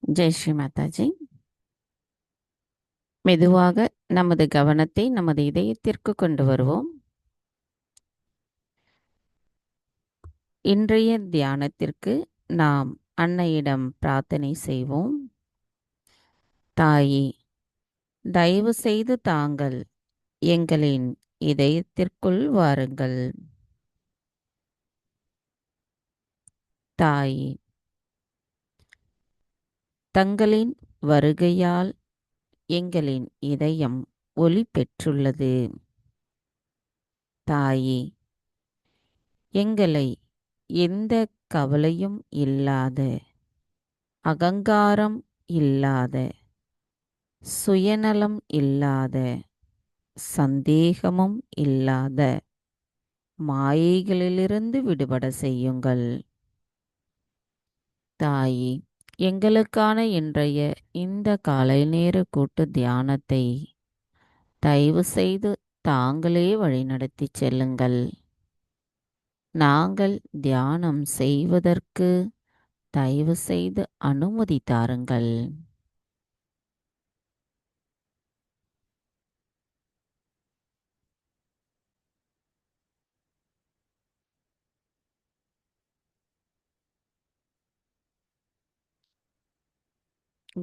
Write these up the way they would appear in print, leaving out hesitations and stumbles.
ஜெய் ஸ்ரீ மாதாஜி. மெதுவாக நமது கவனத்தை நமது இதயத்திற்கு கொண்டு வருவோம். இன்றைய தியானத்திற்கு நாம் அன்னையிடம் பிரார்த்தனை செய்வோம். தாயே, தயவு செய்து தாங்கள் எங்களின் இதயத்திற்குள் வாருங்கள். தாயே, தங்களின் வருகையால் எங்களின் இதயம் ஒளி பெற்றுள்ளது. தாயே, எங்களை எந்த கவலையும் இல்லாத, அகங்காரம் இல்லாத, சுயநலம் இல்லாத, சந்தேகமும் இல்லாத மாயைகளிலிருந்து விடுபட செய்யுங்கள். தாயே, எங்களுக்கான இன்றைய இந்த காலை நேர கூட்டு தியானத்தை தயவு செய்து தாங்களே வழிநடத்தி செல்லுங்கள். நாங்கள் தியானம் செய்வதற்கு தயவு செய்து அனுமதி தாருங்கள்.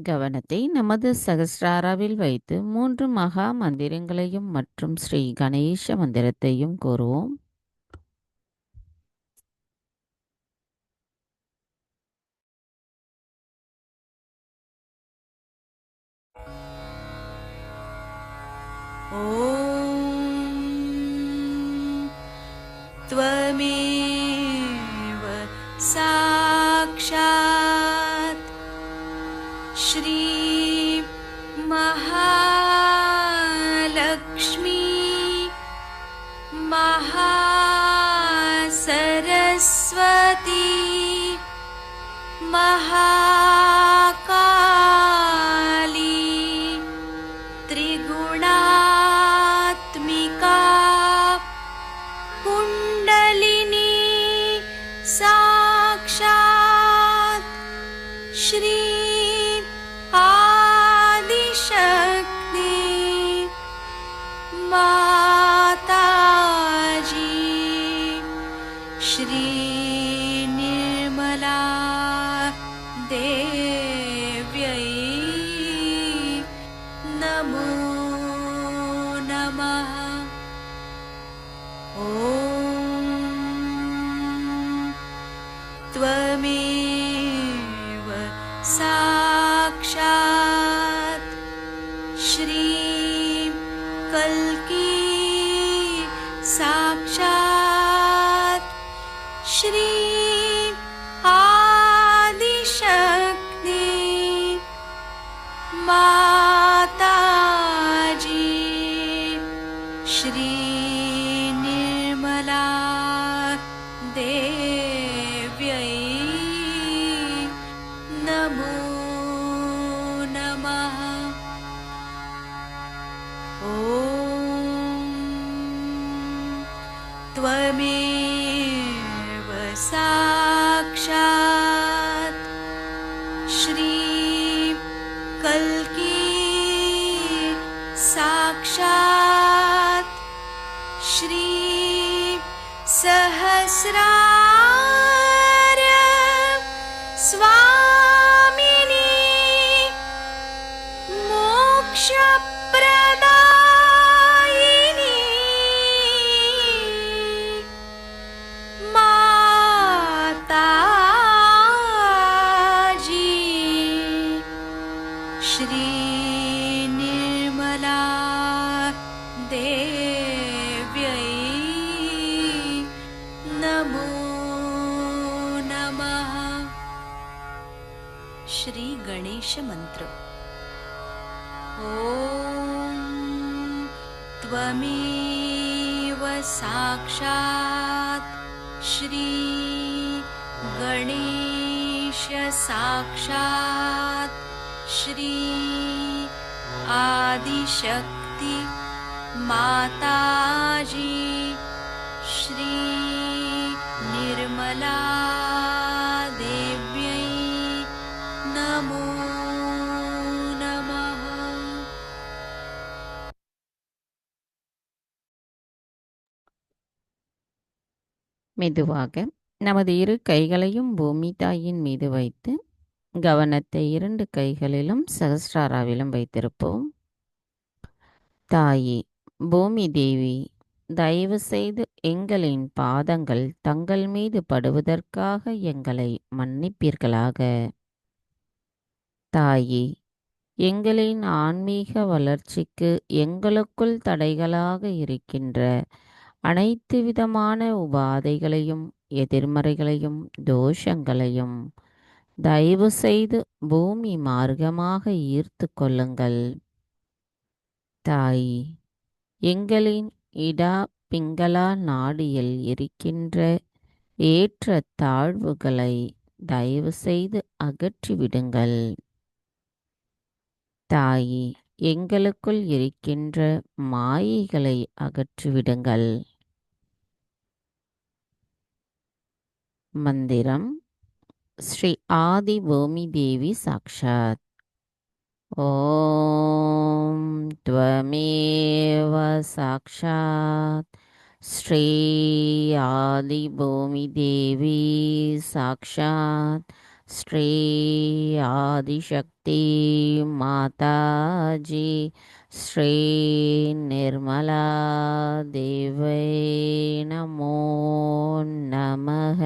கவனத்தை நமது சகஸ்ராராவில் வைத்து 3 மகா மந்திரங்களையும் மற்றும் ஸ்ரீ கணேச மந்திரத்தையும் கூறுவோம். त्वमेव साक्षात् श्री महालक्ष्मी महासरस्वती महाकाली त्रिगुणात्मिका कुण्डलिनी साक्षात् श्री आदिशक्ति माताजी श्री निर्मला देव्यै नमो नमः। ॐ त्वमेव साक्षात् श्री कल्की साक्षात् श्री आदिशक्ति माताजी श्री निर्मला देव्यै नमो नमः। ॐ त्वमेव साक्षात् श्री कल्की साक्षात् श्री सहस्रार्य स्वामिनी मोक्षप्रदायिनी माताजी श्री निर्मला देव्यै नमो नमः। श्री गणेश मंत्र। ॐ त्वमेव साक्षात् श्री गणेश साक्षात् श्री आदिशक्ति माताजी श्री निर्मला देव्यै नमो மெதுவாக நமது இரு கைகளையும் பூமி தாயின் மீது வைத்து கவனத்தை இரண்டு கைகளிலும் சகஸ்ராராவிலும் வைத்திருப்போம். தாயே, பூமி தேவி, தயவு செய்து எங்களின் பாதங்கள் தங்கள் மீது படுவதற்காக எங்களை மன்னிப்பீர்களாக. தாயே, எங்களின் ஆன்மீக வளர்ச்சிக்கு எங்களுக்குள் தடைகளாக இருக்கின்ற அனைத்து விதமான உபாதைகளையும் எதிர்மறைகளையும் தோஷங்களையும் தயவு செய்து பூமி மார்க்கமாக ஈர்த்து கொள்ளுங்கள். தாய், எங்களின் இடா பிங்களா நாடியில் இருக்கின்ற ஏற்ற தாழ்வுகளை தயவு செய்து அகற்றிவிடுங்கள். தாயே, எங்களுக்குள் இருக்கின்ற மாயைகளை அகற்றிவிடுங்கள். மந்திரம் ஸ்ரீ ஆதி பூமி தேவி சாக்ஷாத். ஓம் த்வமேவ சாக்ஷாத் ஸ்ரீ ஆதி பூமி தேவி சாக்ஷாத் ஸ்ரீ ஆதிசக்தி மாதாஜி ஸ்ரீ நிர்மலா தேவை நமோ நமக.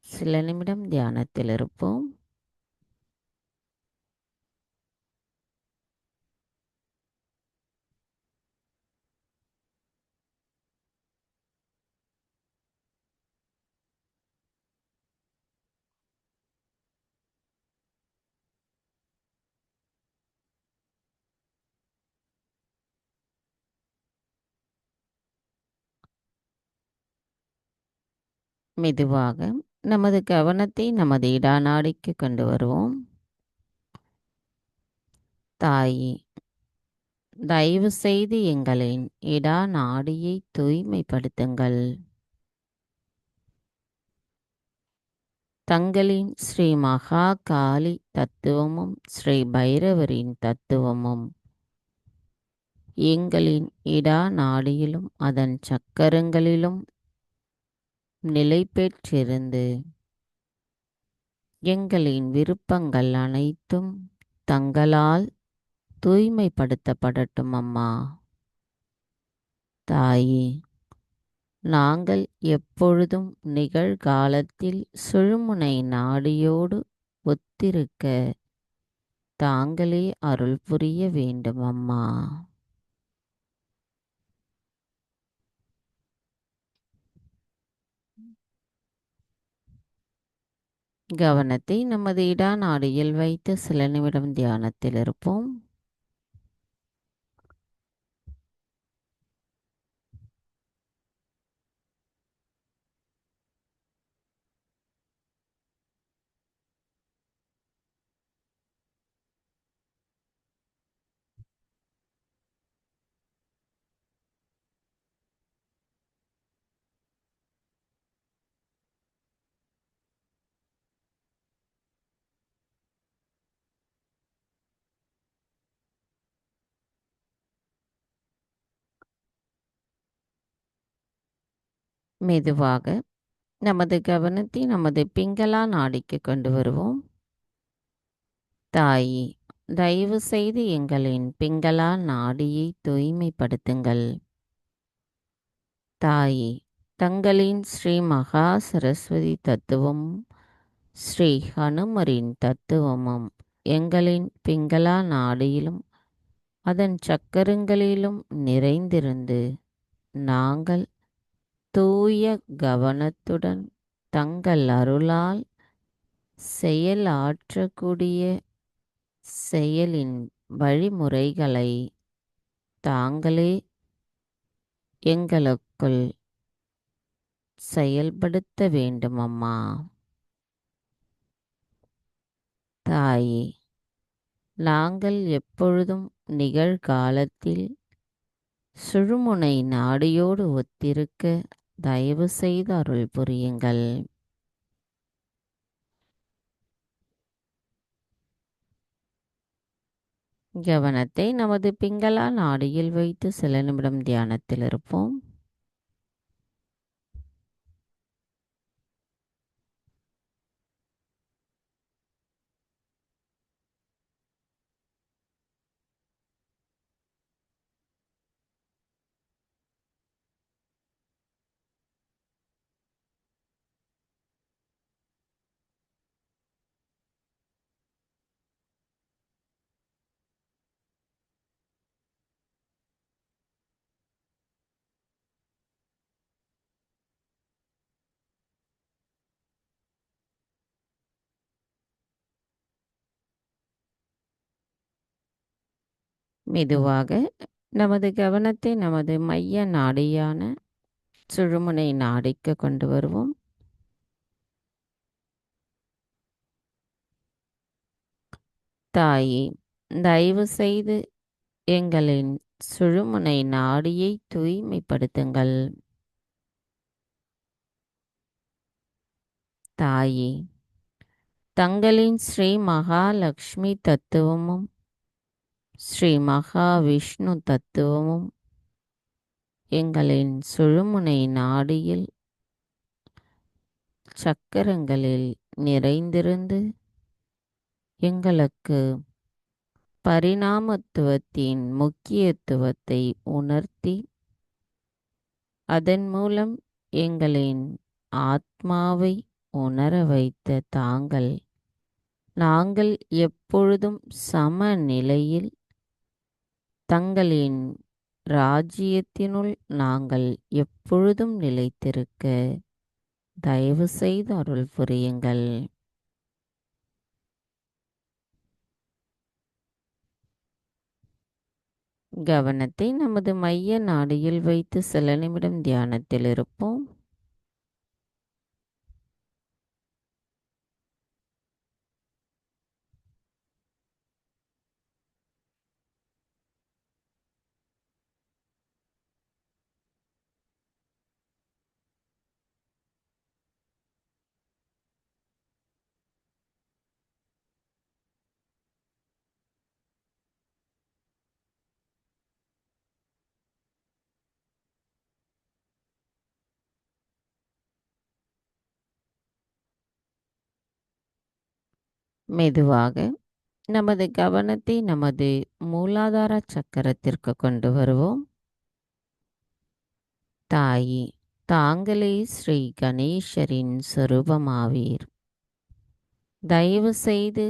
சில நிமிடம் தியானத்தில் இருப்போம். மெதுவாக நமது கவனத்தை நமது இடாநாடிக்கு கொண்டு வருவோம். தாயே, தயவு செய்து எங்களின் இடாநாடியை தூய்மைப்படுத்துங்கள். தங்களின் ஸ்ரீ மகா காளி தத்துவமும் ஸ்ரீ பைரவரின் தத்துவமும் எங்களின் இடாநாடியிலும் அதன் சக்கரங்களிலும் நிலை பெற்றிருந்து எங்களின் விருப்பங்கள் அனைத்தும் தங்களால் தூய்மைப்படுத்தப்படட்டும் அம்மா. தாயே, நாங்கள் எப்பொழுதும் நிகழ்காலத்தில் சுழுமுனை நாடியோடு ஒத்திருக்க தாங்களே அருள் புரிய வேண்டும் அம்மா. கவனத்தை நமது இடாநாடியில் வைத்து சில நிமிடம் தியானத்தில் இருப்போம். மெதுவாக நமது கவனத்தை நமது பிங்களா நாடிக்கு கொண்டு வருவோம். தாயே, தயவு செய்து எங்களின் பிங்களா நாடியை தூய்மைப்படுத்துங்கள். தாயே, தங்களின் ஸ்ரீ மகா சரஸ்வதி தத்துவமும் ஸ்ரீ ஹனுமரின் தத்துவமும் எங்களின் பிங்களா நாடியிலும் அதன் சக்கரங்களிலும் நிறைந்திருந்து நாங்கள் தூய கவனத்துடன் தங்கள் அருளால் செயலாற்றக்கூடிய செயலின் வழிமுறைகளை தாங்களே எங்களுக்குள் செயல்படுத்த வேண்டும் அம்மா. தாயே, நாங்கள் எப்பொழுதும் நிகழ்காலத்தில் சுழுமுனை நாடியோடு ஒத்திருக்க தயவு செய்து அருள் புரியுங்கள். கவனத்தை நமது பிங்களா நாடியில் வைத்து சில நிமிடம் தியானத்தில் இருப்போம். மெதுவாக நமது கவனத்தை நமது மைய நாடியான சுழுமுனை நாடிக்கு கொண்டு வருவோம். தாயே, தயவு செய்து எங்களின் சுழுமுனை நாடியை தூய்மைப்படுத்துங்கள். தாயே, தங்களின் ஸ்ரீ மகாலட்சுமி தத்துவமும் ஸ்ரீ மகாவிஷ்ணு தத்துவமும் எங்களின் சுழுமுனை நாடியில் சக்கரங்களில் நிறைந்திருந்து எங்களுக்கு பரிணாமத்துவத்தின் முக்கியத்துவத்தை உணர்த்தி அதன் மூலம் எங்களின் ஆத்மாவை உணர வைத்த தாங்கள் நாங்கள் எப்பொழுதும் சமநிலையில் தங்களின் ராஜ்யத்தினுள் நாங்கள் எப்பொழுதும் நிலைத்திருக்க தயவு செய்து அருள் புரியுங்கள். கவனத்தை நமது மைய நாடியில் வைத்து சில நிமிடம் தியானத்தில் இருப்போம். மெதுவாக நமது கவனத்தை நமது மூலாதார சக்கரத்திற்கு கொண்டு வருவோம். தாயே, தாங்களே ஸ்ரீ கணேசரின் சொரூபமாவீர். தயவு செய்து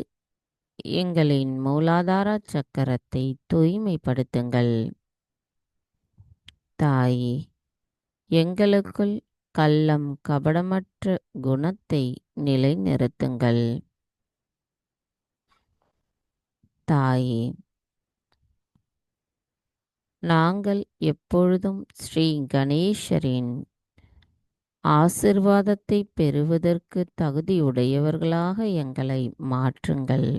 எங்களின் மூலாதார சக்கரத்தை தூய்மைப்படுத்துங்கள். தாயே, எங்களுக்குள் கள்ளம் கபடமற்ற குணத்தை நிலைநிறுத்துங்கள். தாயே, நாங்கள் எப்பொழுதும் ஸ்ரீ கணேசரின் ஆசிர்வாதத்தை பெறுவதற்கு தகுதியுடையவர்களாக எங்களை மாற்றுங்கள்.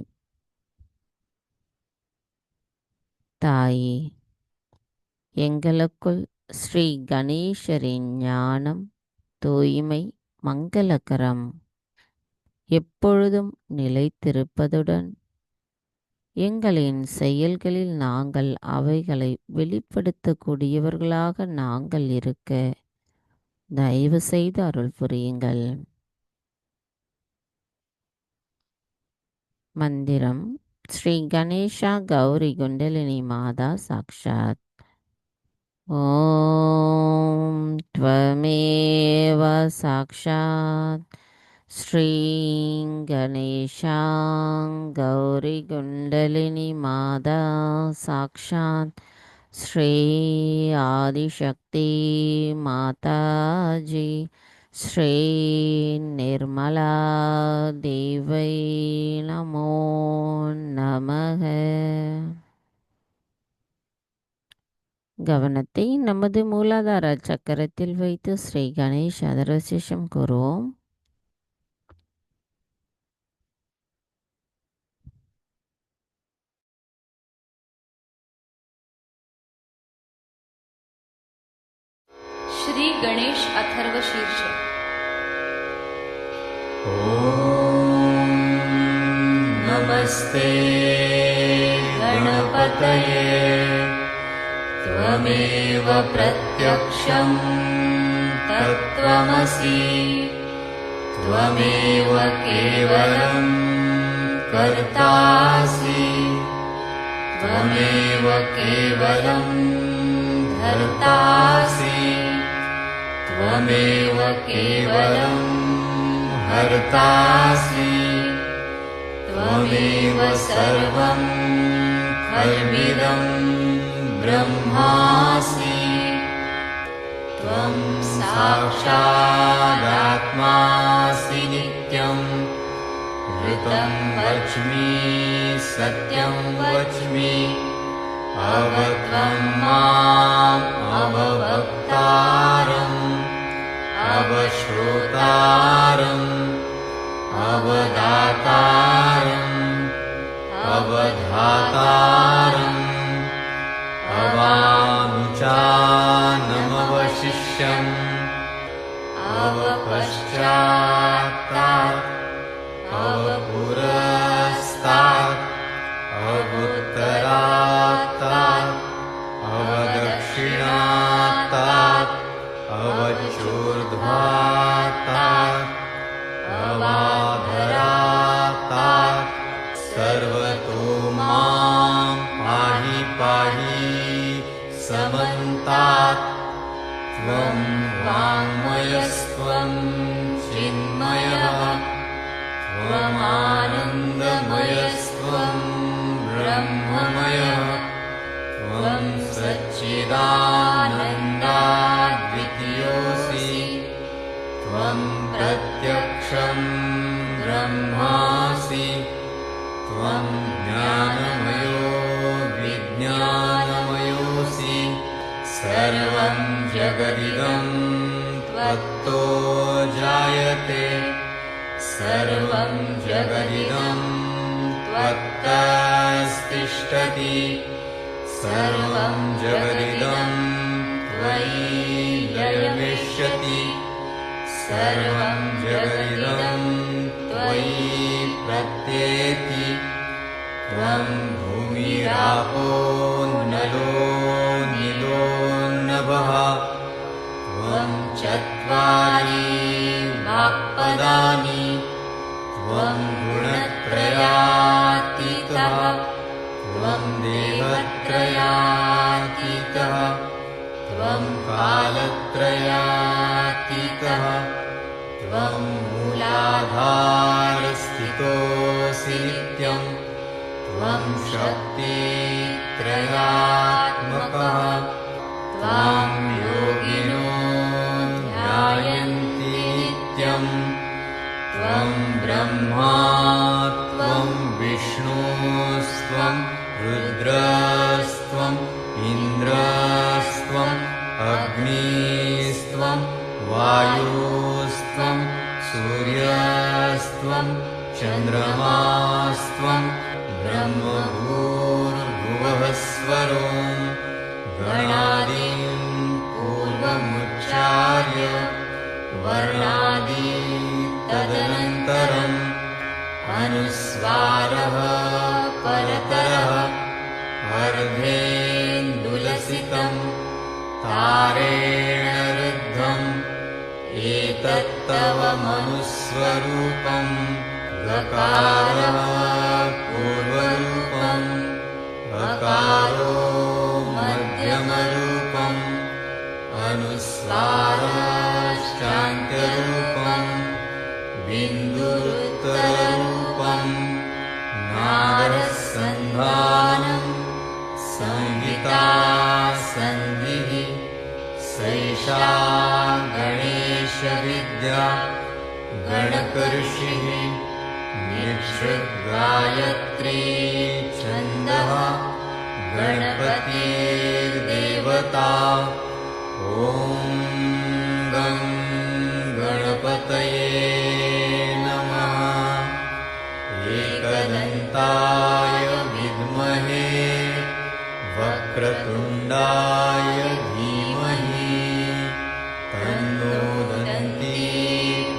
தாயே, எங்களுக்குள் ஸ்ரீ கணேசரின் ஞானம், தூய்மை, மங்களகரம் எப்பொழுதும் நிலைத்திருப்பதுடன் எங்களின் செயல்களில் நாங்கள் அவைகளை வெளிப்படுத்தக்கூடியவர்களாக நாங்கள் இருக்க தயவு செய்து அருள் புரியுங்கள். மந்திரம் ஸ்ரீ கணேஷா கௌரி குண்டலினி மாதா சாக்ஷாத். ஓம் த்வமேவ சாக்ஷாத் ஸ்ரீ கணேஷா கௌரி குண்டலினி மாதா சாக்ஷாத் ஸ்ரீ ஆதிசக்தி மாதாஜி ஸ்ரீ நிர்மலா தேவை நமோ நமக. கவனத்தை நமது மூலாதார சக்கரத்தில் வைத்து ஸ்ரீ கணேஷ் அதரசிஷம் கூறுவோம். श्री गणेश अथर्व शीर्ष। ओम नमस्ते गणपते गणपतये त्वमेव प्रत्यक्षं तत्त्वमसि त्वमेव केवलं कर्तासि त्वमेव केवलं धर्तासि त्वमेव केवलं हर्तासि त्वमेव सर्वं खल्विदं ब्रह्मासि त्वं साक्षादात्मासि नित्यं ऋतं वच्मि सत्यं वच्मि अवत्वं माम् अववक्तारम् अवश्रोतारम् अवदातारम् अवधातारम् अवानुचानमवशिष्यम् अवपश्चात्तात् अवपुरस्तात् अवुत्तरात्तात् अवदक्षिणात्तात् अवचोर्ध्वात्तात् अवाधरात्तात् सर्वतो मां पाहि पाहि समन्तात् त्वं वाङ्मयस्त्वं चिन्मयः त्वमानन्दमयस्त्वं ब्रह्ममयः त्वं सच्चिदानन्दाद्वितीयोऽसि त्वं प्रत्यक्षं ब्रह्मासि त्वं ज्ञानमयो विज्ञानमयोऽसि सर्वं जगदिदं त्वत्तो जायते सर्वं जगदिदं त्वत्तस्तिष्ठति सर्वं जगदिदं त्वयि लयमिष्यति सर्वं जगदिदं त्वयि प्रत्येति त्वं भूमिरापो नलो नीलो नभः त्वं चत्वारि वाक्पदानि त्वं गुणत्रयातीतः त्वं देहत्रयातीतः त्वं कालत्रयातीतः त्वं मूलाधारस्थितोऽसि नित्यं त्वं शक्तित्रयात्मकः त्वां योगिनो ध्यायन्ति नित्यं त्वं ब्रह्मा त्वं विष्णुस्त्वं रुद्रस्त्वं इन्द्रस्त्वम् अग्निस्त्वं वायुस्त्वं सूर्यस्त्वं चन्द्रमास्त्वं ब्रह्मभूर्भुवः स्वरों गणादीन् पूर्वमुच्चार्य वर्णादि तदनन्तरम् अनुस्वारः परतरः अर्धेन्दुलसितं तारेण रुद्धम् एतत्तव मनुस्वरूपं गकारः पूर्वरूपम् अकारो मध्यमरूपम् अनुस्वारश्चान्त्यरूपम् बिन्दुरुत्तररूपम् नादसन्धानम् संहिता सन्धिः सैषा गणेशविद्या गणकऋषिः निक्षुद्गायत्री छन्दः गणपतिर्देवता ॐ गं गणपतये नमः एकदन्ताय विद्महे वक्रतुण्डाय धीमहि तन्नो दन्ती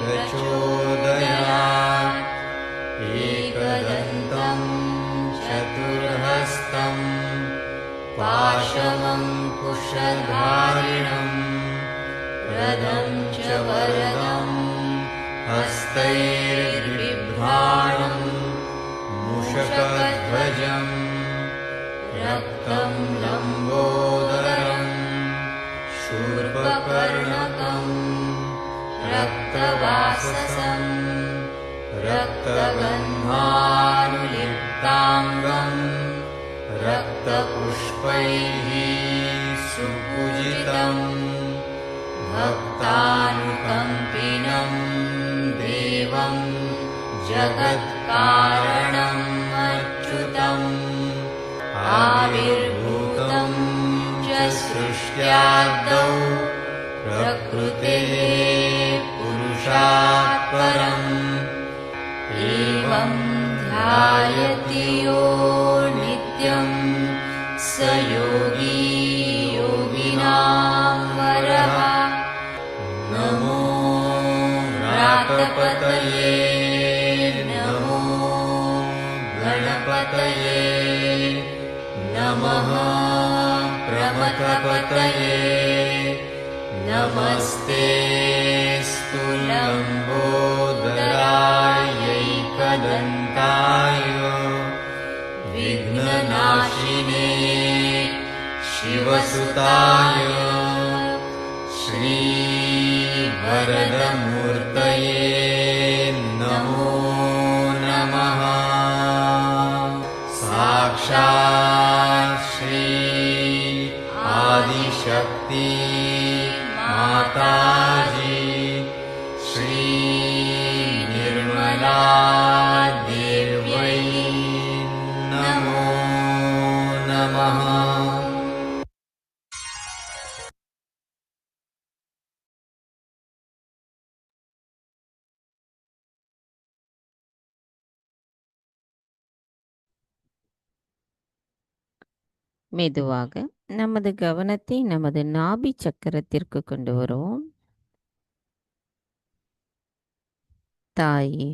प्रचोदयात् एकदन्तं चतुर्हस्तम् पाशमङ्कुशधारिणम् रदं च वरदं हस्तैर्बिभ्राणम् मूषकध्वजम् रक्तं लम्बोदरम् शूर्पकर्णकम् रक्तवाससं रक्तगन्धानुलिप्ताङ्गम् रक्तपुष्पैः सुपूजितम् भक्तानुकम्पिनं देवं जगत्कारणम् अच्युतम् आविर्भूतं च सृष्ट्यादौ प्रकृतेः पुरुषात् परम् एवं ध्यायति यो नित्यं स योगी योगिनां वरः नमो व्रातपतये नमो गणपतये नमः प्रमथपतये नमस्तेऽस्तु लम्बोदरायैकदन्ताय विघ्ननाशिने शिवसुताय श्रीवरदमूर्तये नमो नमः साक्षात् श्री आदिशक्ति माताजी श्री निर्मला देव्यै नमो नमः। மெதுவாக நமது கவனத்தை நமது நாபி சக்கரத்திற்கு கொண்டு வருவோம். தாயே,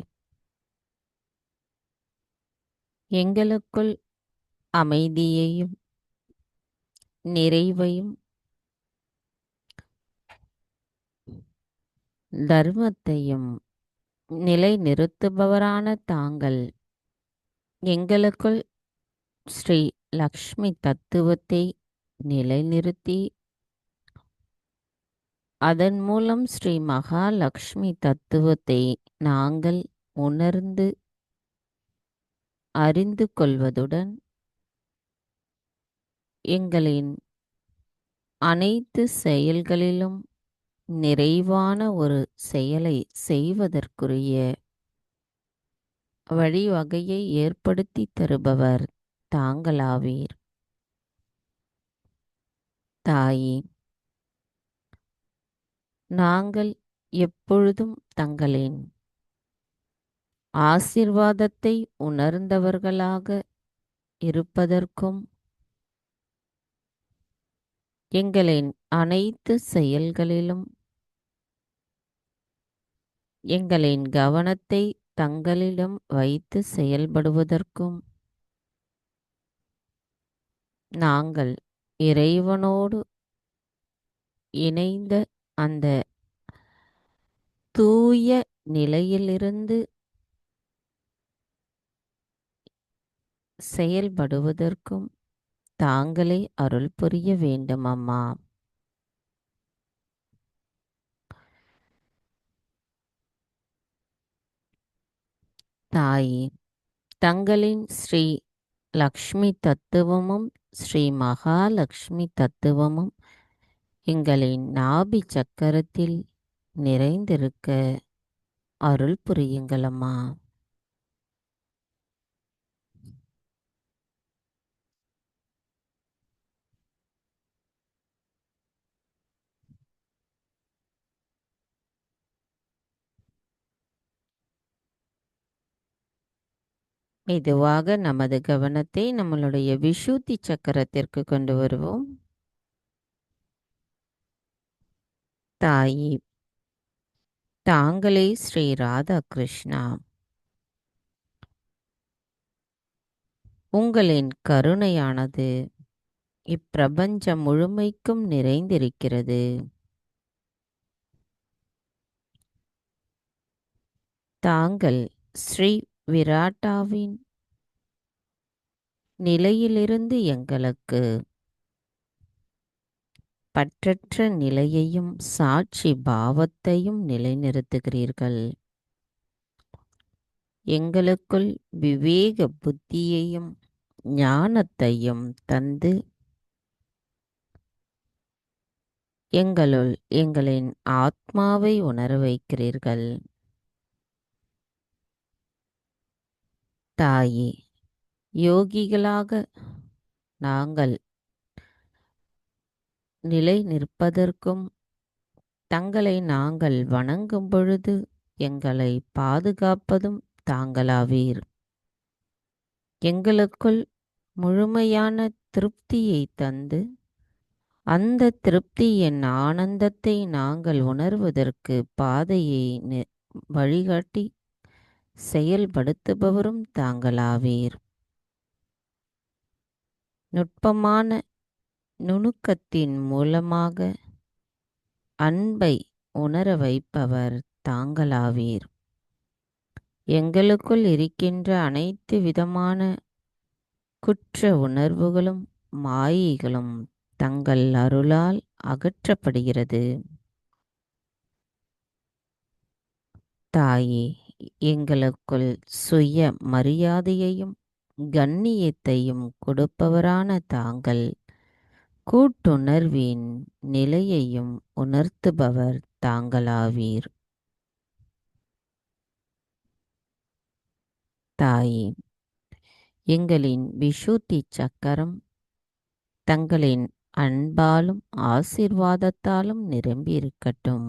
எங்களுக்குள் அமைதியையும் நிறைவையும் தர்மத்தையும் நிலைநிறுத்துபவரான தாங்கள் எங்களுக்குள் ஸ்ரீ லக்ஷ்மி தத்துவத்தை நிலைநிறுத்தி அதன் மூலம் ஸ்ரீ மகாலட்சுமி தத்துவத்தை நாங்கள் உணர்ந்து அறிந்து கொள்வதுடன் எங்களின் அனைத்து செயல்களிலும் நிறைவான ஒரு செயலை செய்வதற்குரிய வழிவகையை ஏற்படுத்தி தருபவர் தாங்களாவீர். தாயே, நாங்கள் எப்பொழுதும் தங்களின் ஆசீர்வாதத்தை உணர்ந்தவர்களாக இருப்பதற்கும் எங்களின் அனைத்து செயல்களிலும் எங்களின் கவனத்தை தங்களிடம் வைத்து செயல்படுவதற்கும் நாங்கள் இறைவனோடு இணைந்த அந்த தூய நிலையிலிருந்து செயல்படுவதற்கும் தாங்களே அருள் புரிய வேண்டும் அம்மா. தாயே, தங்களின் ஸ்ரீ லக்ஷ்மி தத்துவமும் ஸ்ரீ மகாலட்சுமி தத்துவமும் எங்களின் நாபி சக்கரத்தில் நிறைந்திருக்க அருள் புரியுங்களம்மா. மெதுவாக நமது கவனத்தை நம்மளுடைய விஷுத்தி சக்கரத்திற்கு கொண்டு வருவோம். தாயே, தாங்களே ஸ்ரீ ராதாகிருஷ்ணா. உங்களின் கருணையானது இப்பிரபஞ்சம் முழுமைக்கும் நிறைந்திருக்கிறது. தாங்கள் ஸ்ரீ விராட்டாவின் நிலையிலிருந்து எங்களுக்கு பற்றற்ற நிலையையும் சாட்சி பாவத்தையும் நிலைநிறுத்துகிறீர்கள். எங்களுக்குள் விவேக புத்தியையும் ஞானத்தையும் தந்து எங்களுள் எங்களின் ஆத்மாவை உணர வைக்கிறீர்கள். தாயே, யோகிகளாக நாங்கள் நிலை நிற்பதற்கும் தங்களை நாங்கள் வணங்கும் பொழுது எங்களை பாதுகாப்பதும் தாங்களாவீர். எங்களுக்குள் முழுமையான திருப்தியை தந்து அந்த திருப்தியின் ஆனந்தத்தை நாங்கள் உணர்வதற்கு பாதையை வழிகாட்டி செயல்படுத்துபவரும் தாங்களாவீர். நுட்பமான நுணுக்கத்தின் மூலமாக அன்பை உணர வைப்பவர் தாங்களாவீர். எங்களுக்குள் இருக்கின்ற அனைத்து விதமான குற்ற உணர்வுகளும் மாயைகளும் தங்கள் அருளால் அகற்றப்படுகிறது. தாயே, எங்களுக்குள் சுய மரியாதையையும் கண்ணியத்தையும் கொடுப்பவரான தாங்கள் கூட்டுணர்வின் நிலையையும் உணர்த்துபவர் தாங்களாவீர். தாயே, எங்களின் விஷுத்தி சக்கரம் தங்களின் அன்பாலும் ஆசீர்வாதத்தாலும் நிரம்பியிருக்கட்டும்.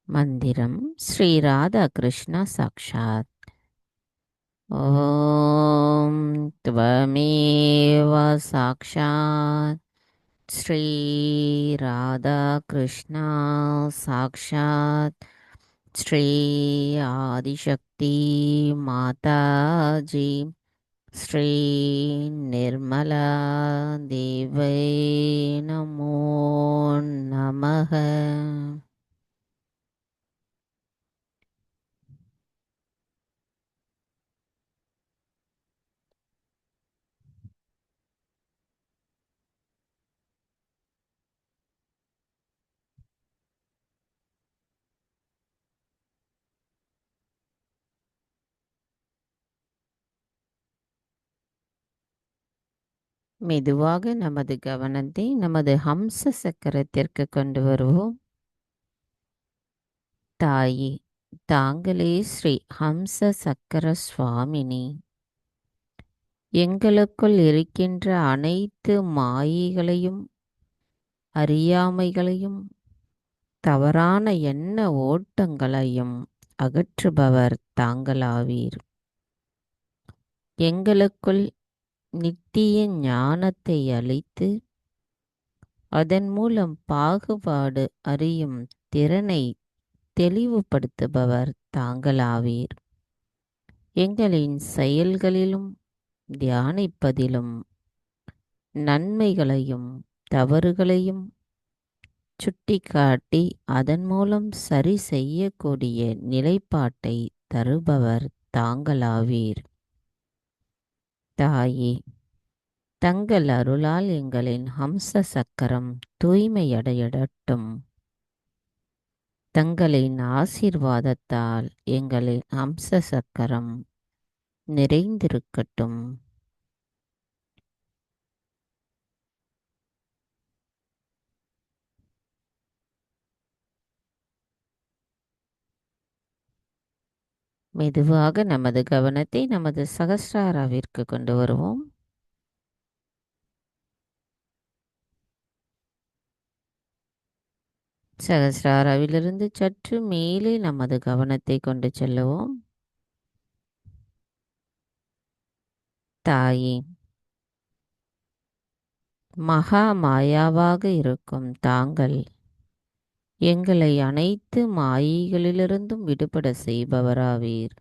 மந்திரம் ஸ்ரீ ராதா கிருஷ்ணா சாக்ஷாத். ஓம் த்வமேவ சாக்ஷாத் ஸ்ரீ ராதா கிருஷ்ணா சாக்ஷாத் ஸ்ரீ ஆதிசக்தி மாதாஜி ஸ்ரீ நிர்மலா தேவை நமோ நமः. மெதுவாக நமது கவனத்தை நமது ஹம்ச சக்கரத்திற்கு கொண்டு வருவோம். தாயே, தாங்களே ஸ்ரீ ஹம்ச சக்கர சுவாமினி. எங்களுக்குள் இருக்கின்ற அனைத்து மாயைகளையும் அறியாமைகளையும் தவறான எண்ண ஓட்டங்களையும் அகற்றுபவர் தாங்களாவீர். எங்களுக்குள் நித்திய ஞானத்தை அளித்து அதன் மூலம் பாகுபாடு அறியும் திறனை தெளிவுபடுத்துபவர் தாங்களாவீர். எங்களின் செயல்களிலும் தியானிப்பதிலும் நன்மைகளையும் தவறுகளையும் சுட்டிக்காட்டி அதன் மூலம் சரி செய்யக்கூடிய நிலைப்பாட்டை தருபவர் தாங்களாவீர். தாயே, தங்கள் அருளால் எங்களின் ஹம்ச சக்கரம் தூய்மையடையட்டும். தங்களின் ஆசீர்வாதத்தால் எங்களின் ஹம்ச சக்கரம் நிறைந்திருக்கட்டும். மெதுவாக நமது கவனத்தை நமது சகஸ்ராராவிற்கு கொண்டு வருவோம். சகஸ்ராராவிலிருந்து சற்று மேலே நமது கவனத்தை கொண்டு செல்லுவோம். தாயே, மகா மாயாவாக இருக்கும் தாங்கள் எங்களை அனைத்து மாயைகளிலிருந்தும் விடுபட செய்பவராவீர்.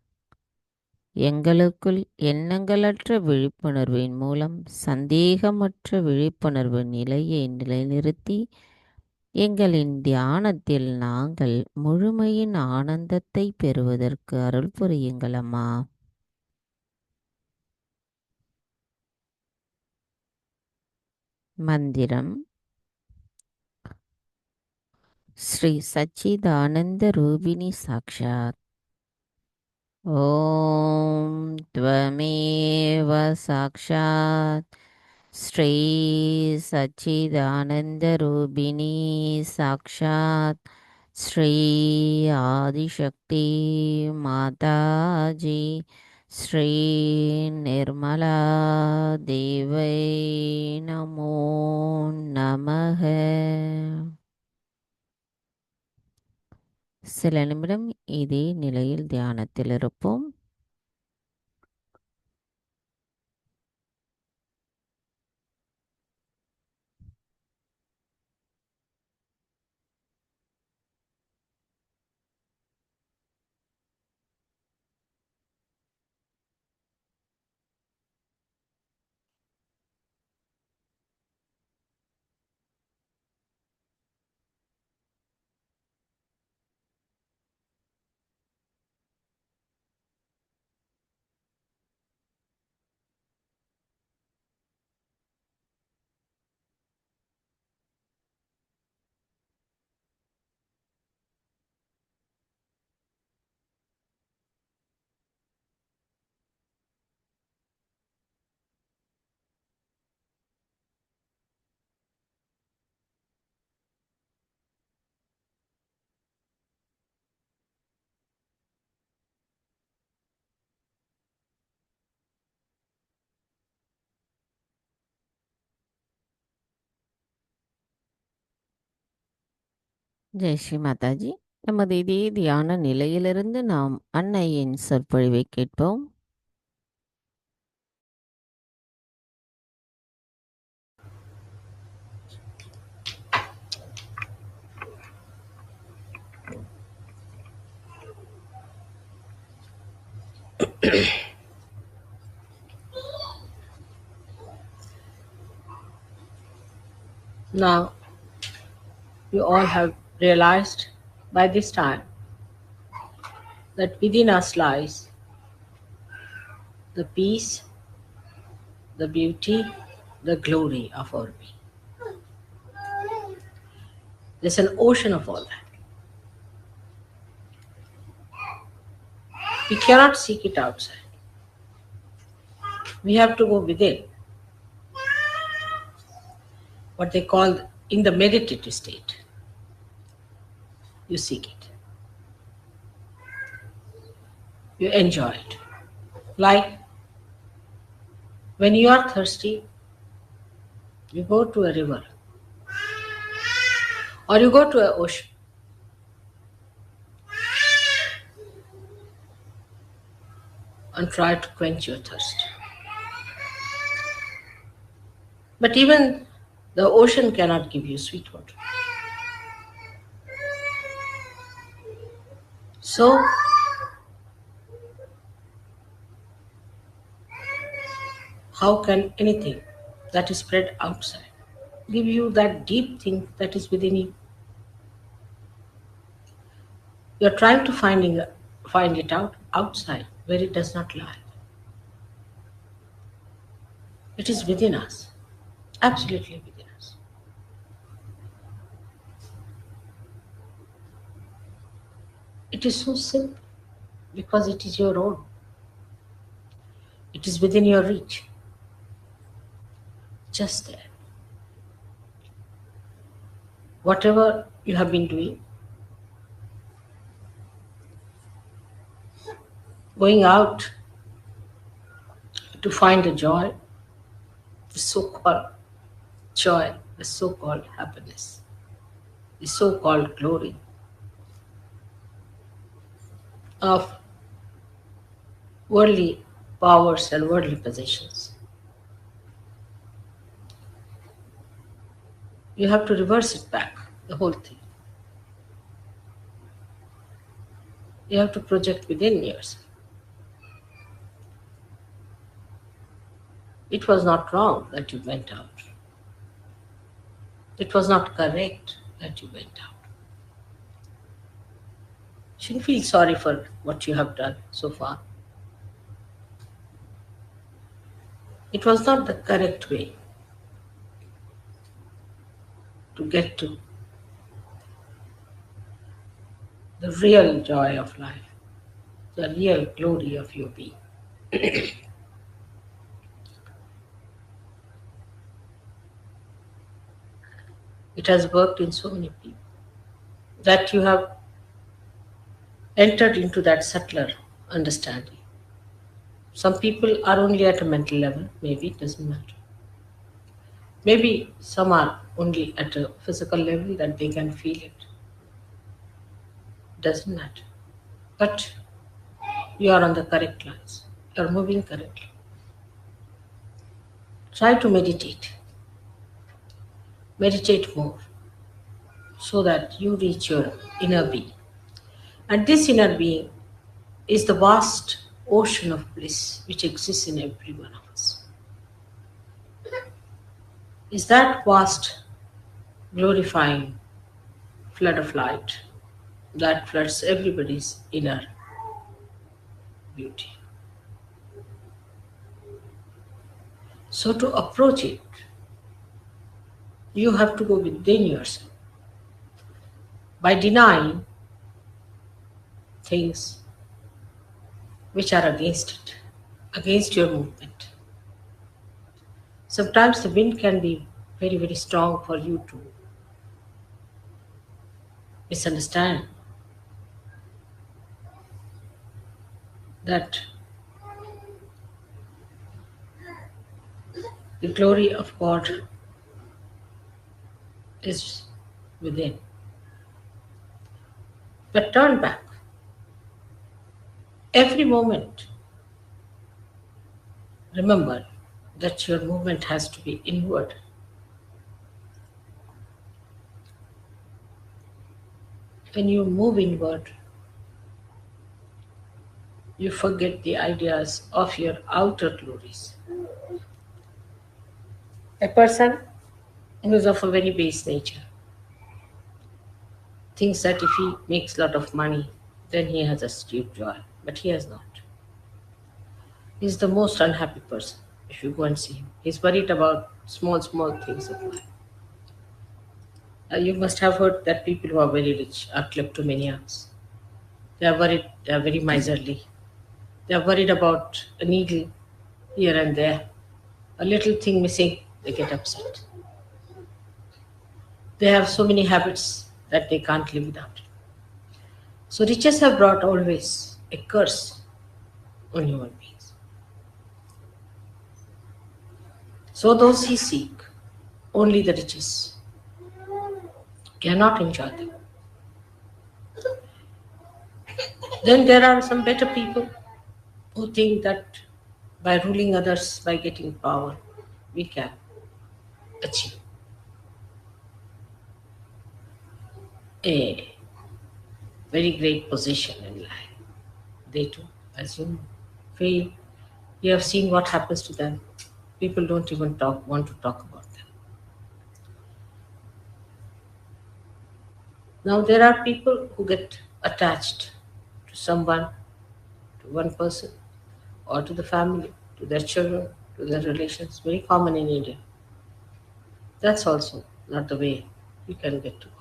எங்களுக்குள் எண்ணங்களற்ற விழிப்புணர்வின் மூலம் சந்தேகமற்ற விழிப்புணர்வு நிலையை நிலைநிறுத்தி எங்களின் தியானத்தில் நாங்கள் முழுமையின் ஆனந்தத்தை பெறுவதற்கு அருள் புரியுங்கள் அம்மா. மந்திரம். ஸ்ரீ சச்சிதானந்த ரூபிணி சாக்ஷாத். ஓம் த்வமேவ சாக்ஷாத் ஸ்ரீ சச்சிதானந்த ரூபிணி சாக்ஷாத் ஸ்ரீ ஆதிசக்தி மாதாஜி ஸ்ரீ நிர்மலா தேவை நமோ நமக. சில நிமிடம் இதே நிலையில் தியானத்தில் இருப்போம். ஜெய் ஸ்ரீ மாதாஜி. நமது இதே தியான நிலையிலிருந்து நாம் அன்னையின் சொற்பொழிவை கேட்போம். Now, you all have realized by this time that within us lies the peace, the beauty, the glory of our being. There's an ocean of all that. We cannot seek it outside. We have to go within. What they call in the meditative state. You seek it. You enjoy it. Like when you are thirsty, you go to a river or you go to an ocean. And try to quench your thirst. But even the ocean cannot give you sweet water. So, how can anything that is spread outside give you that deep thing that is within you? You are trying to find it out outside where it does not lie. It is within us, absolutely within us. It is so simple because it is your own. It is within your reach. Just there. Whatever you have been doing, going out to find the joy, the so-called joy, the so-called happiness, the so-called glory of worldly powers and worldly possessions. You have to reverse it back, the whole thing. You have to project within yourself. It was not wrong that you went out. It was not correct that you went out. You shouldn't feel sorry for what you have done so far. It was not the correct way to get to the real joy of life, the real glory of your being. It has worked in so many people that you have entered into that subtler understanding. Some people are only at a mental level, maybe it doesn't matter. Maybe some are only at a physical level that they can feel it. Doesn't matter. But you are on the correct lines. You are moving correctly. Try to meditate. Meditate more so that you reach your inner being. And this inner being is the vast ocean of bliss which exists in every one of us. Is that vast, glorifying flood of light that floods everybody's inner beauty. So to approach it, you have to go within yourself. By denying things which are against it, against your movement. Sometimes the wind can be very, very strong for you to misunderstand that the glory of God is within. But turn back. Every moment, remember that your movement has to be inward. When you move inward, you forget the ideas of your outer glories. A person who is of a very base nature thinks that if he makes a lot of money, then he has a steep joy. But he has not. He is the most unhappy person if you go and see him. He's worried about small things of life. You must have heard that people who are very rich are kleptomaniacs. They are worried, they are very miserly. They are worried about a needle here and there. A little thing missing, they get upset. They have so many habits that they can't live without it. So riches have brought always a curse on human beings. So those who seek only the riches cannot enjoy them. Then there are some better people who think that by ruling others, by getting power, we can achieve a very great position in life. They too, as you fail, you have seen what happens to them. People don't even want to talk about them. Now there are people who get attached to someone, to one person, or to the family, to their children, to their relations. Very common in India. That's also not the way you can get to God.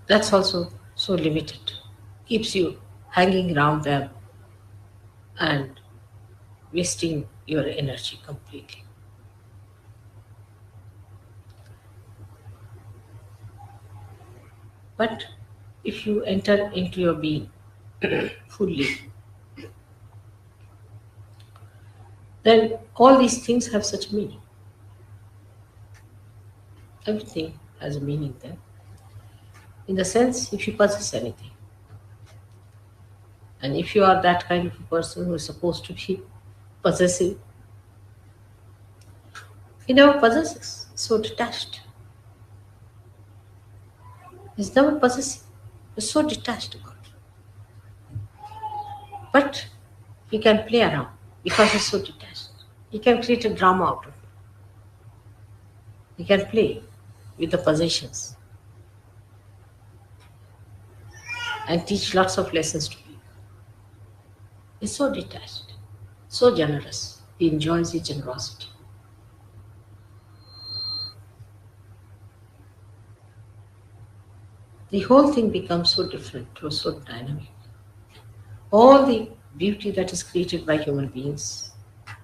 That's also so limited. Keeps you hanging around them and wasting your energy completely. But if you enter into your being fully, then all these things have such meaning. Everything has a meaning then. In the sense, if you possess anything, and if you are that kind of a person who is supposed to be possessive, he never possesses, so detached. He's never possessive, he's so detached about it. But He can play around because he's so detached. He can create a drama out of it. He can play with the possessions and teach lots of lessons to people. He's so detached, so generous. He enjoys his generosity. The whole thing becomes so different, so dynamic. All the beauty that is created by human beings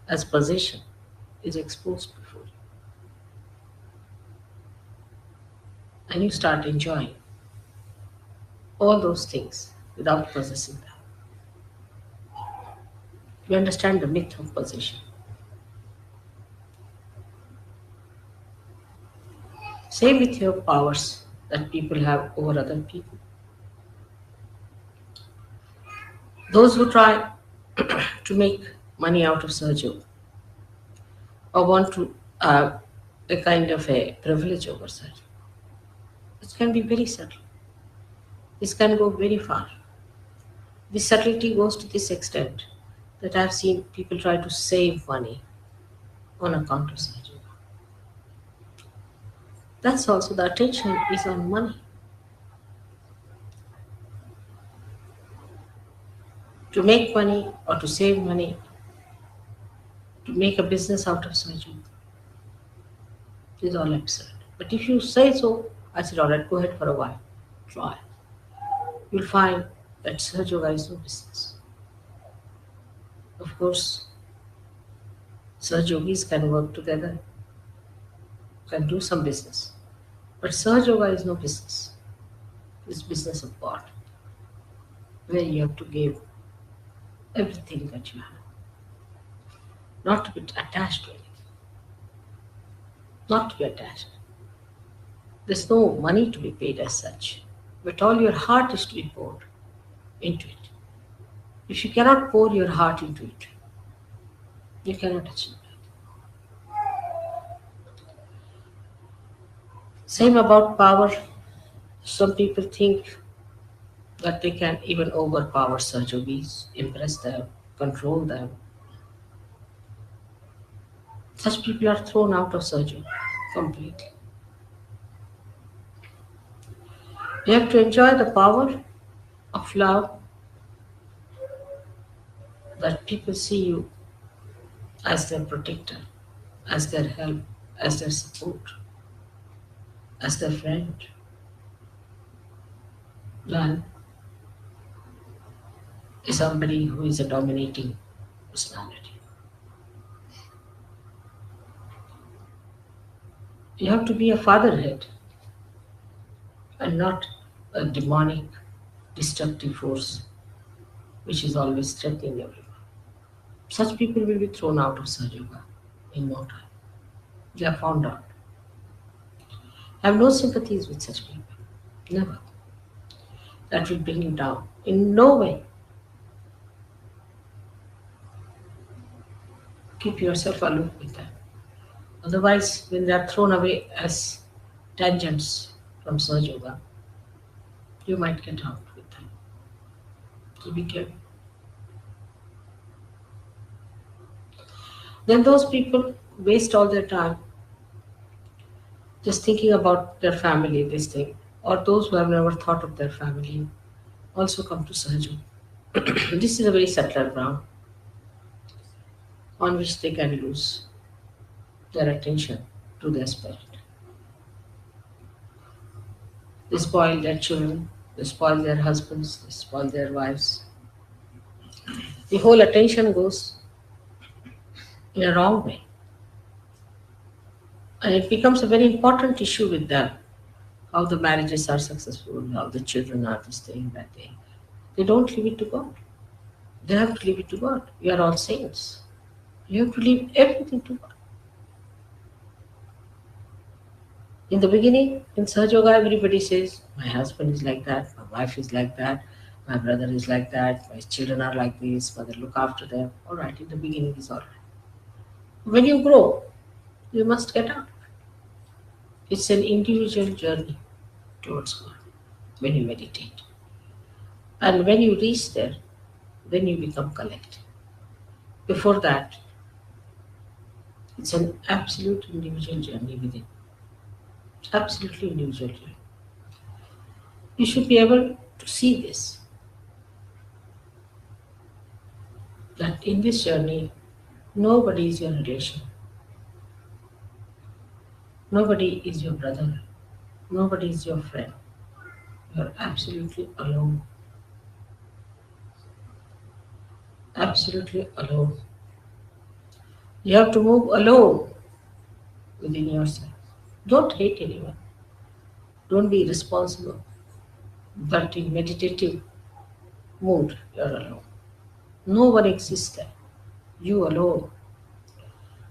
as possession is exposed before you. And you start enjoying all those things without possessing them. You understand the myth of possession. Same with your powers that people have over other people. Those who try to make money out of Sahaja or want to have a kind of a privilege over Sahaja, it can be very subtle. This can go very far. The subtlety goes to this extent that I've seen people try to save money on account of Sahaja. That's also the attention is on money. To make money or to save money, to make a business out of Sahaja is all absurd. But if you say so, I said, all right, go ahead for a while. Try. You'll find that Sahaja Yoga is no business. Of course, Sahaja Yogis can work together, can do some business. But Sahaja Yoga is no business. It's business of God, where you have to give everything that you have. Not to be attached to anything. Not to be attached. There's no money to be paid as such, but all your heart is to be poured into it. If you cannot pour your heart into it, you cannot achieve it. Same about power. Some people think that they can even overpower Sahaja Yogis, impress them, control them. Such people are thrown out of Sahaja Yoga completely. You have to enjoy the power of love, that people see you as their protector, as their help, as their support, as their friend. Than is somebody who is a dominating personality. You have to be a fatherhead and not a demonic, destructive force which is always threatening everyone. Such people will be thrown out of Sahaja Yoga in no time. They are found out. I have no sympathies with such people. Never. That will bring you down. In no way. Keep yourself aloof with them. Otherwise, when they are thrown away as tangents from Sahaja Yoga, you might get out with them. So be careful. Then those people waste all their time just thinking about their family, this thing. Or those who have never thought of their family also come to Sahaja Yoga. This is a very subtle ground on which they can lose their attention to their spirit. They spoil their children, they spoil their husbands, they spoil their wives. The whole attention goes in a wrong way. And it becomes a very important issue with them. How the marriages are successful, how the children are this thing, that thing. They don't leave it to God. They have to leave it to God. We are all saints. You have to leave everything to God. In the beginning, in Sahaja Yoga, everybody says, my husband is like that, my wife is like that, my brother is like that, my children are like this, mother look after them. All right, in the beginning is all right. When you grow, you must get out. It's an individual journey towards God when you meditate. And when you reach there, then you become collective. Before that, it's an absolute individual journey within. Absolutely individual journey. You should be able to see this. That in this journey, nobody is your relation. Nobody is your brother. Nobody is your friend. You are absolutely alone. Absolutely alone. You have to move alone within yourself. Don't hate anyone. Don't be irresponsible. But in meditative mood, you're alone. No one exists there. You alone.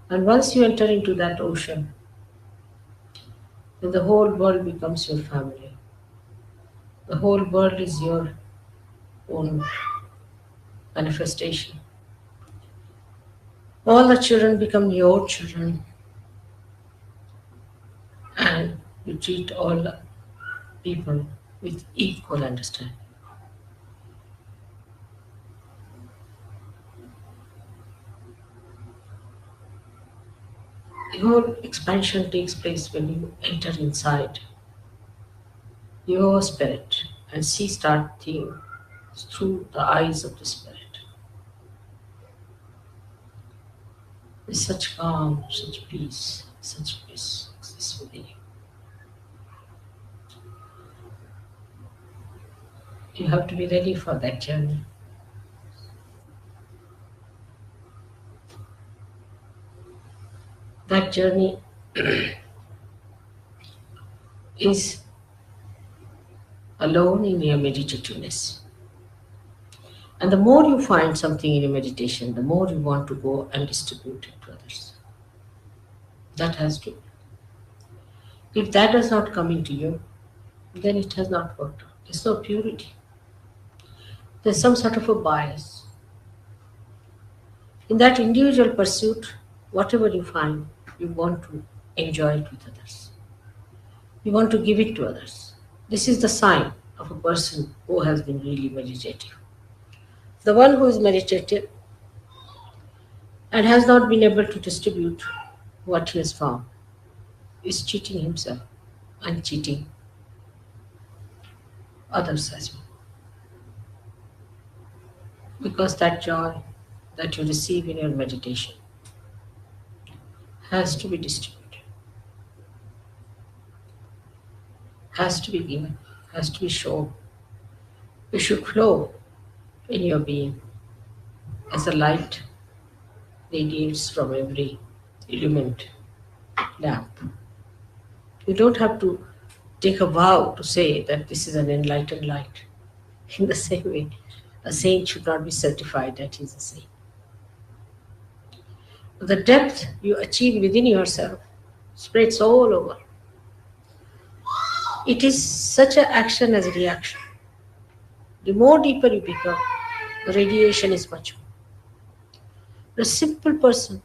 And once you enter into that ocean, then the whole world becomes your family. The whole world is your own manifestation. All the children become your children, and you treat all the people with equal understanding. The whole expansion takes place when you enter inside your spirit and start seeing through the eyes of the spirit. With such calm, such peace exists within you. You have to be ready for that journey. That journey is alone in your meditativeness. And the more you find something in your meditation, the more you want to go and distribute it to others. That has to be. If that does not come into you, then it has not worked out. There's no purity. There's some sort of a bias. In that individual pursuit, whatever you find, you want to enjoy it with others. You want to give it to others. This is the sign of a person who has been really meditative. The one who is meditative and has not been able to distribute what he has found is cheating himself and cheating others as well. Because that joy that you receive in your meditation has to be distributed, has to be given, has to be shown. It should flow in your being as a light radiates from every illumined lamp. You don't have to take a vow to say that this is an enlightened light. In the same way, a saint should not be certified that he is a saint. The depth you achieve within yourself spreads all over. It is such an action as a reaction. The more deeper you become, the radiation is much more. A simple person,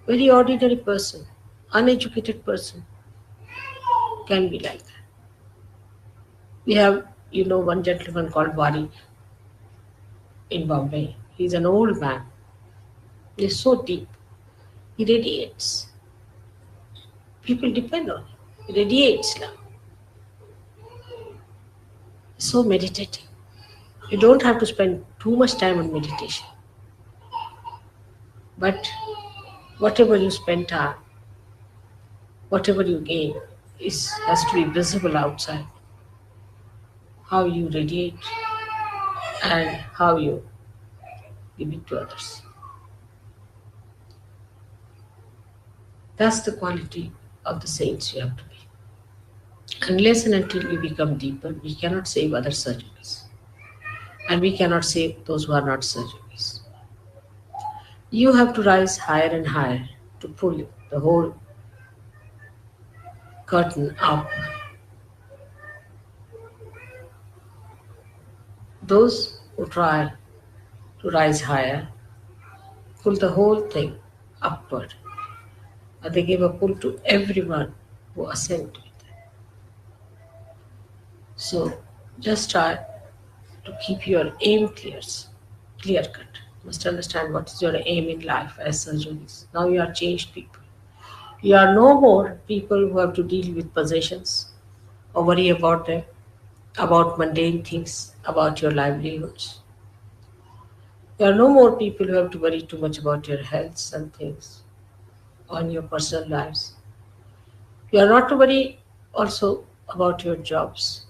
very ordinary person, uneducated person can be like that. We have, one gentleman called Wari in Bombay. He's an old man. He's so deep. He radiates. People depend on him. He radiates now. So meditative. You don't have to spend too much time on meditation. But whatever you spend time, whatever you gain, has to be visible outside. How you radiate and how you give it to others. That's the quality of the saints you have to be. Unless and until we become deeper, we cannot save other surgeries. And we cannot save those who are not surgeries. You have to rise higher and higher to pull the whole curtain up. Those who try to rise higher pull the whole thing upward. And they give a pull to everyone who ascend to it. So just try to keep your aim clear cut. Must understand what is your aim in life as surgeons. Now you are changed people. You are no more people who have to deal with possessions or worry about them, about mundane things, about your livelihoods. You are no more people who have to worry too much about your health and things on your personal lives. You are not to worry also about your jobs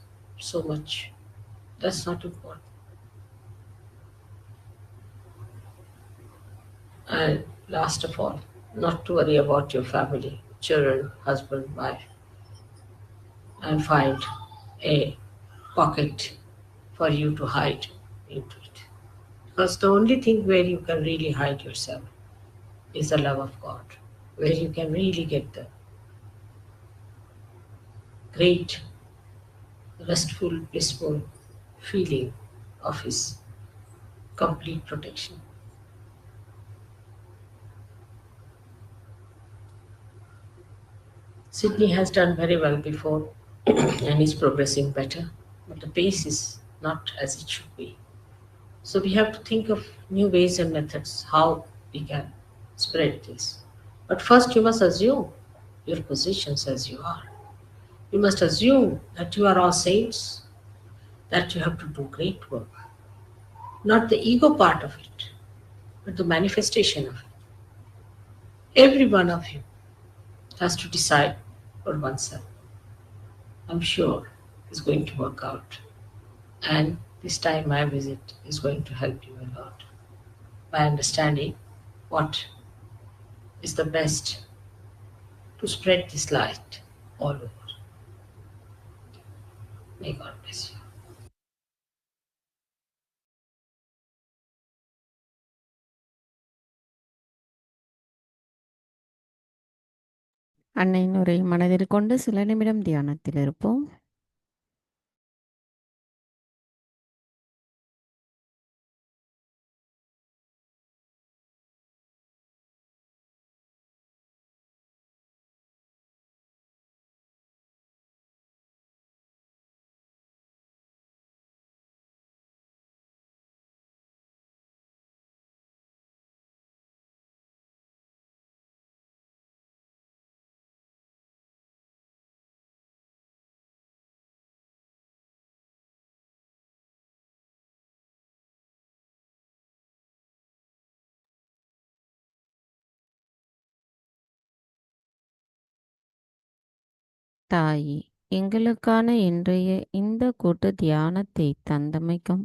so much. That's not important. And last of all, not to worry about your family, children, husband, wife, and find a pocket for you to hide into it. Because the only thing where you can really hide yourself is the love of God, where you can really get the great, restful, blissful feeling of His complete protection. Sydney has done very well before and is progressing better, but the pace is not as it should be. So we have to think of new ways and methods how we can spread this. But first, you must assume your positions as you are. You must assume that you are all saints, that you have to do great work. Not the ego part of it, but the manifestation of it. Every one of you has to decide for oneself. I'm sure it's going to work out. And this time, my visit is going to help you a lot by understanding what is the best to spread this light all over. May God bless you. அன்னையின் உரை மனதில் கொண்டு சில நிமிடம் தியானத்தில் இருப்போம். தாயே, எங்களுக்கான இன்றைய இந்த கூட்டு தியானத்தை தந்தமைக்கும்,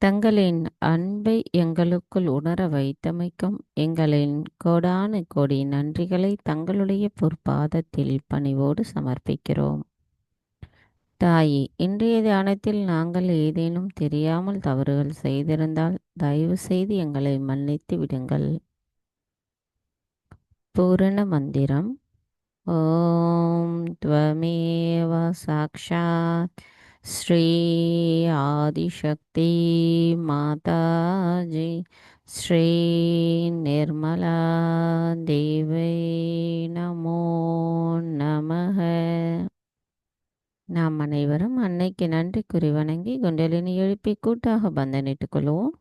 தங்களின் அன்பை எங்களுக்குள் உணர வைத்தமைக்கும் எங்களின் கோடான கோடி நன்றிகளை தங்களுடைய பொற்பாதத்தில் பணிவோடு சமர்ப்பிக்கிறோம். தாயே, இன்றைய தியானத்தில் நாங்கள் ஏதேனும் தெரியாமல் தவறுகள் செய்திருந்தால் தயவு செய்து எங்களை மன்னித்து விடுங்கள். பூரண மந்திரம். ஓம் त्वमेव साक्षात् श्री आदिशक्ति माताजी ஸ்ரீ நிர்மலா தேவை நமோ நமக. நாம் அனைவரும் அன்னைக்கு நன்றி கூறி வணங்கி குண்டலினி எழுப்பி கூட்டாக பந்தனிட்டுக் கொள்வோம்.